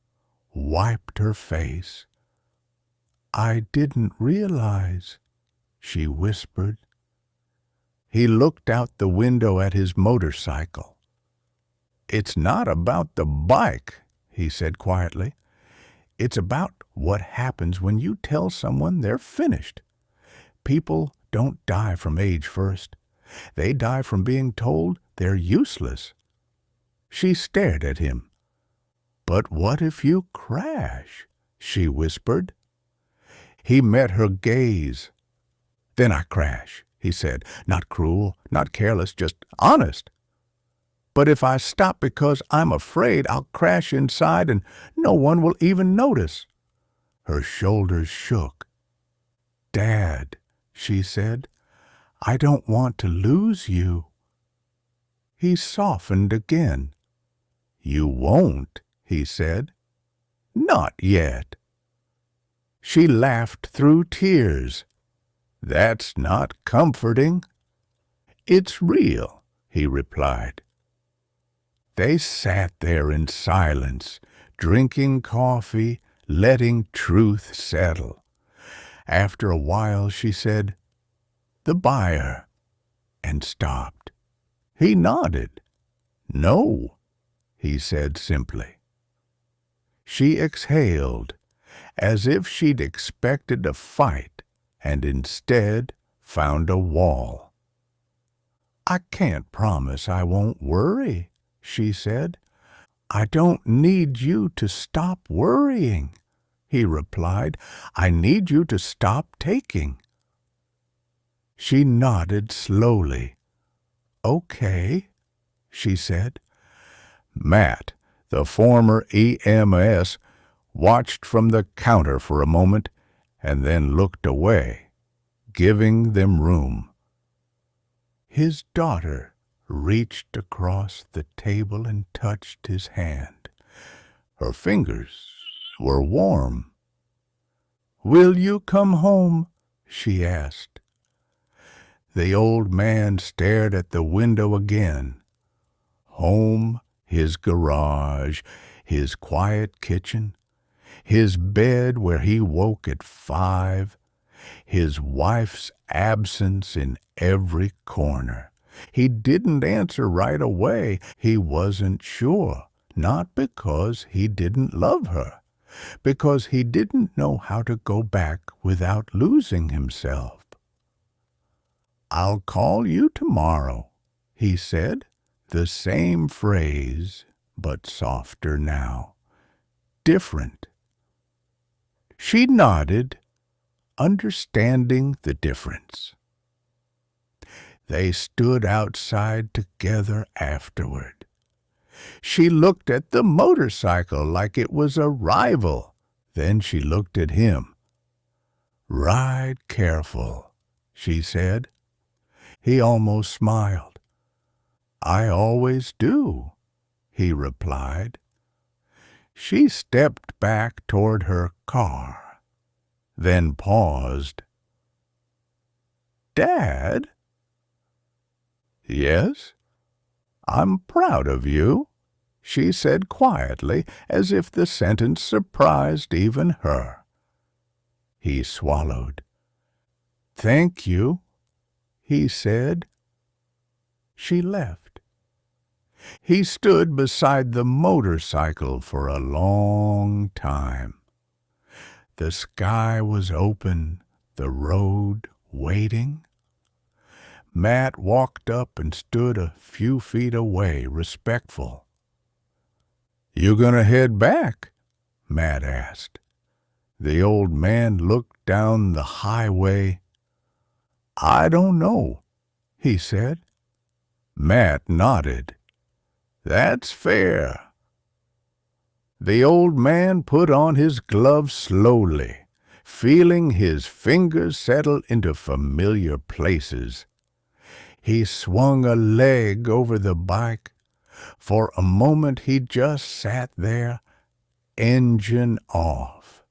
wiped her face. "I didn't realize," she whispered. He looked out the window at his motorcycle. "It's not about the bike," he said quietly. "It's about what happens when you tell someone they're finished. People don't die from age first. They die from being told they're useless." She stared at him. "But what if you crash?" she whispered. He met her gaze. "Then I crash," he said. "Not cruel, not careless, just honest. But if I stop because I'm afraid, I'll crash inside and no one will even notice." Her shoulders shook. "Dad," she said, "I don't want to lose you." He softened again. "You won't," he said. "Not yet." She laughed through tears. "That's not comforting." "It's real," he replied. They sat there in silence, drinking coffee, letting truth settle. After a while she said, "The buyer," and stopped. He nodded. "No," he said simply. She exhaled, as if she'd expected a fight, and instead found a wall. "I can't promise I won't worry," she said. "I don't need you to stop worrying." he replied. "I need you to stop taking." She nodded slowly. "Okay," she said. Matt, the former EMS, watched from the counter for a moment and then looked away, giving them room. His daughter reached across the table and touched his hand. Her fingers were warm. "Will you come home?" she asked. The old man stared at the window again. Home, his garage, his quiet kitchen, his bed where he woke at 5, his wife's absence in every corner. He didn't answer right away. He wasn't sure, not because he didn't love her, because he didn't know how to go back without losing himself. "I'll call you tomorrow," he said, the same phrase, but softer now. Different. She nodded, understanding the difference. They stood outside together afterward. She looked at the motorcycle like it was a rival. Then she looked at him. "Ride careful," she said. He almost smiled. "I always do," he replied. She stepped back toward her car, then paused. "Dad?" "Yes?" "I'm proud of you," she said quietly, as if the sentence surprised even her. He swallowed. "Thank you," he said. She left. He stood beside the motorcycle for a long time. The sky was open, the road waiting. Matt walked up and stood a few feet away, respectful. "You gonna head back?" Matt asked. The old man looked down the highway. "I don't know," he said. Matt nodded. "That's fair." The old man put on his gloves slowly, feeling his fingers settle into familiar places. He swung a leg over the bike. For a moment he just sat there, engine off,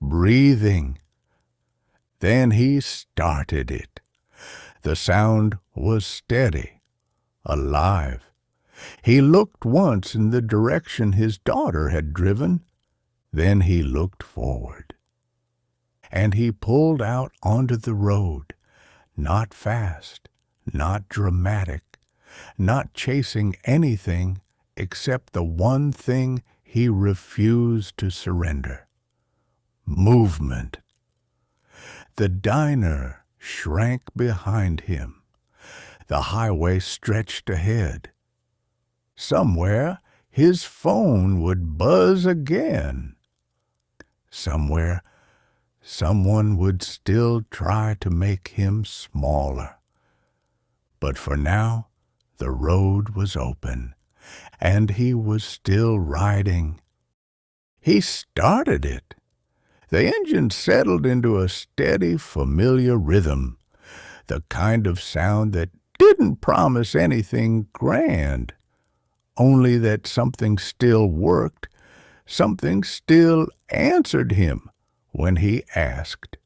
breathing. Then he started it. The sound was steady, alive. He looked once in the direction his daughter had driven. Then he looked forward. And he pulled out onto the road, not fast, not dramatic, not chasing anything except the one thing he refused to surrender: movement. The diner shrank behind him. The highway stretched ahead. Somewhere his phone would buzz again. Somewhere someone would still try to make him smaller. But for now, the road was open, and he was still riding. He started it. The engine settled into a steady, familiar rhythm, the kind of sound that didn't promise anything grand, only that something still worked, something still answered him when he asked.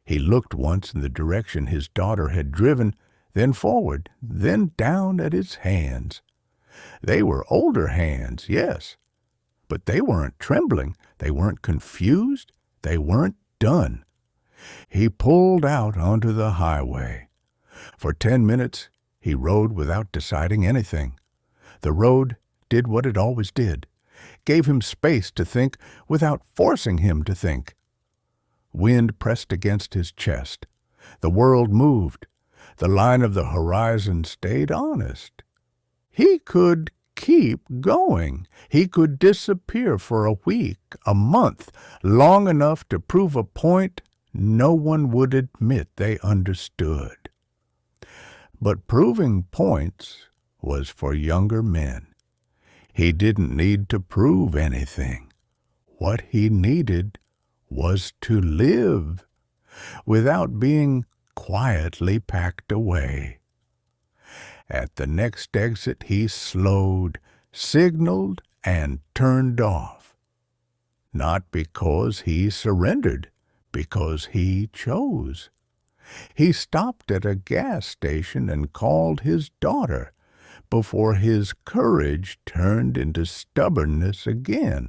He looked once in the direction his daughter had driven, then forward, then down at his hands. They were older hands, yes, but they weren't trembling, they weren't confused, they weren't done. He pulled out onto the highway. For 10 minutes he rode without deciding anything. The road did what it always did, gave him space to think without forcing him to think. Wind pressed against his chest. The world moved. The line of the horizon stayed honest. He could keep going. He could disappear for a week, a month, long enough to prove a point no one would admit they understood. But proving points was for younger men. He didn't need to prove anything. What he needed was to live without being quietly packed away. At the next exit he slowed, signaled, and turned off. Not because he surrendered, because he chose. He stopped at a gas station and called his daughter before his courage turned into stubbornness again.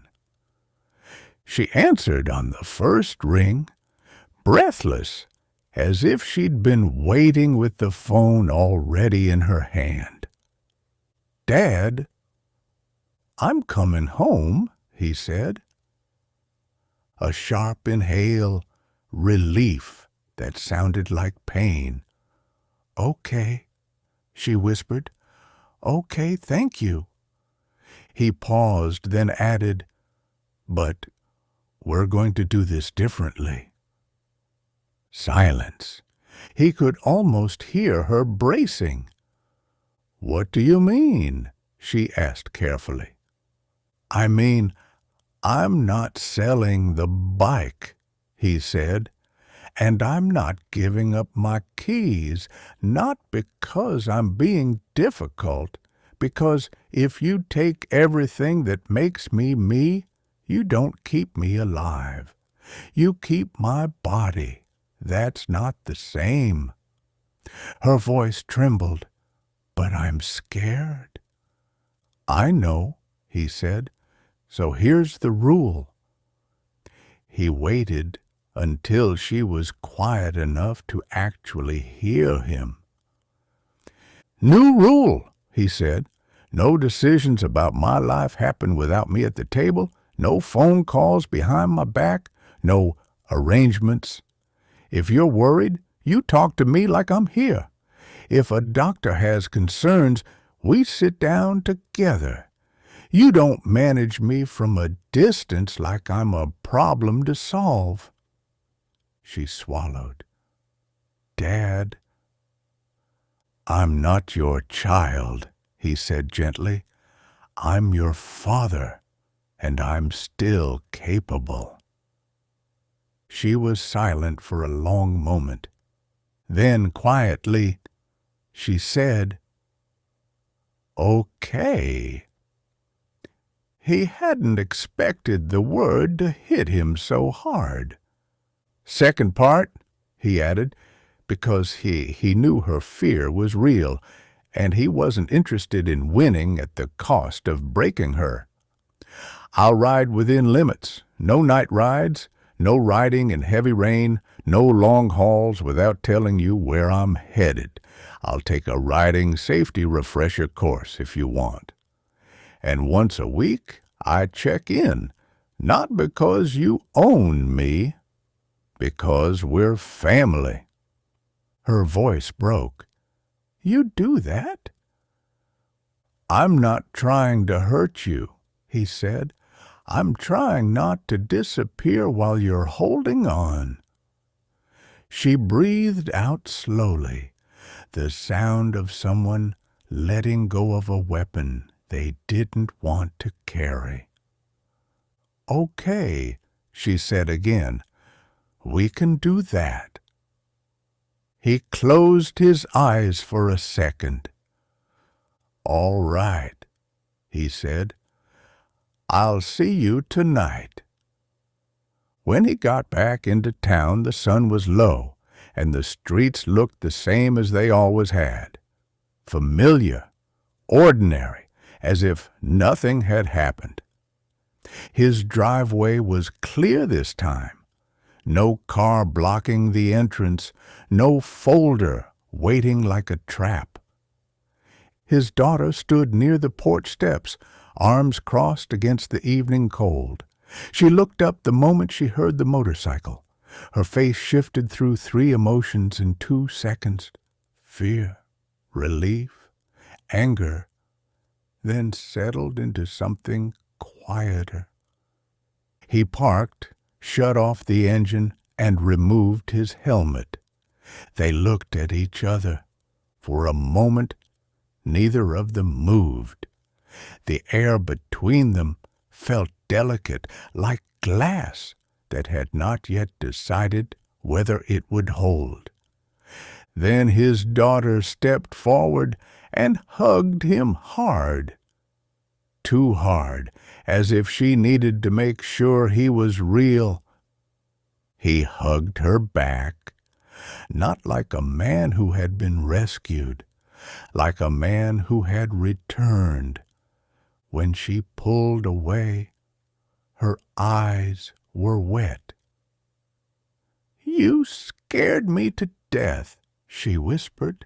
She answered on the first ring, breathless, as if she'd been waiting with the phone already in her hand. "Dad, I'm coming home," he said. A sharp inhale, relief that sounded like pain. "Okay," she whispered. "Okay, thank you." He paused, then added, "But we're going to do this differently." Silence. He could almost hear her bracing. "What do you mean?" she asked carefully. "I mean, I'm not selling the bike," he said, "and I'm not giving up my keys, not because I'm being difficult, because if you take everything that makes me me, you don't keep me alive. You keep my body. That's not the same." Her voice trembled. "But I'm scared." "I know," he said. "So here's the rule." He waited until she was quiet enough to actually hear him. "New rule," he said. "No decisions about my life happen without me at the table. No phone calls behind my back. No arrangements. If you're worried, you talk to me like I'm here. If a doctor has concerns, we sit down together. You don't manage me from a distance like I'm a problem to solve." She swallowed. "Dad." "I'm not your child," he said gently. "I'm your father, and I'm still capable." She was silent for a long moment. Then, quietly, she said, "Okay." He hadn't expected the word to hit him so hard. "Second part," he added, because he knew her fear was real, and he wasn't interested in winning at the cost of breaking her. "I'll ride within limits. No night rides. No riding in heavy rain, no long hauls without telling you where I'm headed. I'll take a riding safety refresher course if you want. And once a week, I check in, not because you own me, because we're family." Her voice broke. "You do that?" "I'm not trying to hurt you," he said. "I'm trying not to disappear while you're holding on." She breathed out slowly, the sound of someone letting go of a weapon they didn't want to carry. "Okay," she said again. "We can do that." He closed his eyes for a second. "All right," he said. "I'll see you tonight." When he got back into town, the sun was low, and the streets looked the same as they always had. Familiar, ordinary, as if nothing had happened. His driveway was clear this time. No car blocking the entrance, no folder waiting like a trap. His daughter stood near the porch steps, arms crossed against the evening cold. She looked up the moment she heard the motorcycle. Her face shifted through 3 emotions in 2 seconds. Fear, relief, anger, then settled into something quieter. He parked, shut off the engine, and removed his helmet. They looked at each other. For a moment, neither of them moved. The air between them felt delicate, like glass that had not yet decided whether it would hold. Then his daughter stepped forward and hugged him hard. Too hard, as if she needed to make sure he was real. He hugged her back, not like a man who had been rescued, like a man who had returned. When she pulled away, her eyes were wet. "You scared me to death," she whispered.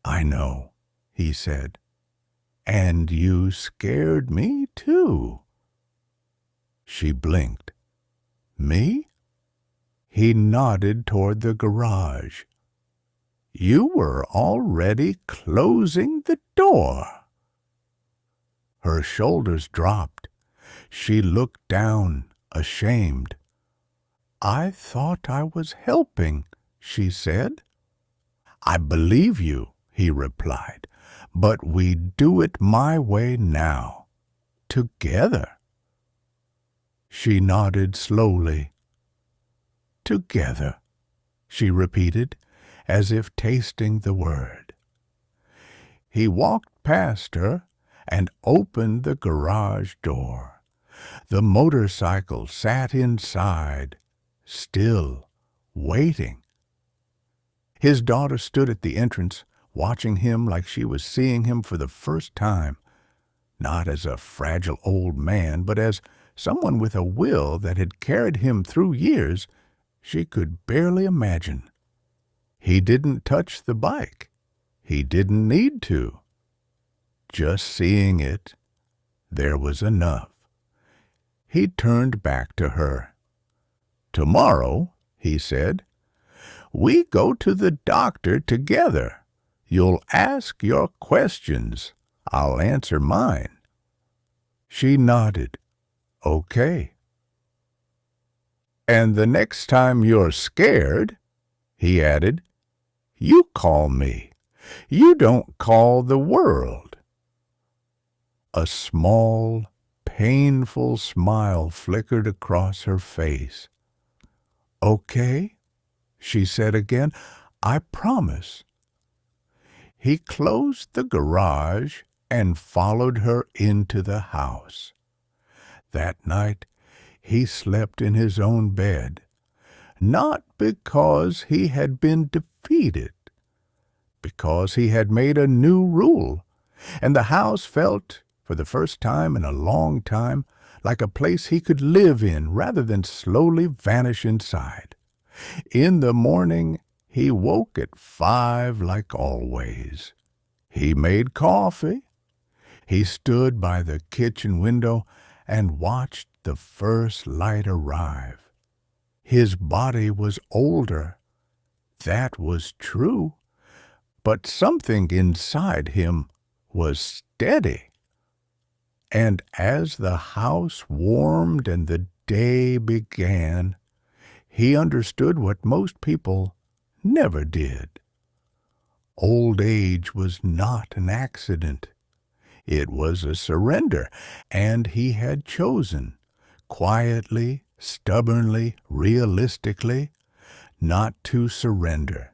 "I know," he said. "And you scared me, too." She blinked. "Me?" He nodded toward the garage. "You were already closing the door." Her shoulders dropped. She looked down, ashamed. "I thought I was helping," she said. "I believe you," he replied, "but we do it my way now, together." She nodded slowly. "Together," she repeated, as if tasting the word. He walked past her and opened the garage door. The motorcycle sat inside, still, waiting. His daughter stood at the entrance, watching him like she was seeing him for the first time, not as a fragile old man, but as someone with a will that had carried him through years she could barely imagine. He didn't touch the bike. He didn't need to. Just seeing it, there was enough. He turned back to her. "Tomorrow," he said, "we go to the doctor together. You'll ask your questions. I'll answer mine." She nodded. "Okay." "And the next time you're scared," he added, "you call me. You don't call the world." A small, painful smile flickered across her face. "Okay," she said again, "I promise." He closed the garage and followed her into the house. That night he slept in his own bed, not because he had been defeated, because he had made a new rule, and the house felt, for the first time in a long time, like a place he could live in rather than slowly vanish inside. In the morning he woke at 5 like always. He made coffee. He stood by the kitchen window and watched the first light arrive. His body was older. That was true. But something inside him was steady. And as the house warmed and the day began, he understood what most people never did. Old age was not an accident. It was a surrender, and he had chosen, quietly, stubbornly, realistically, not to surrender.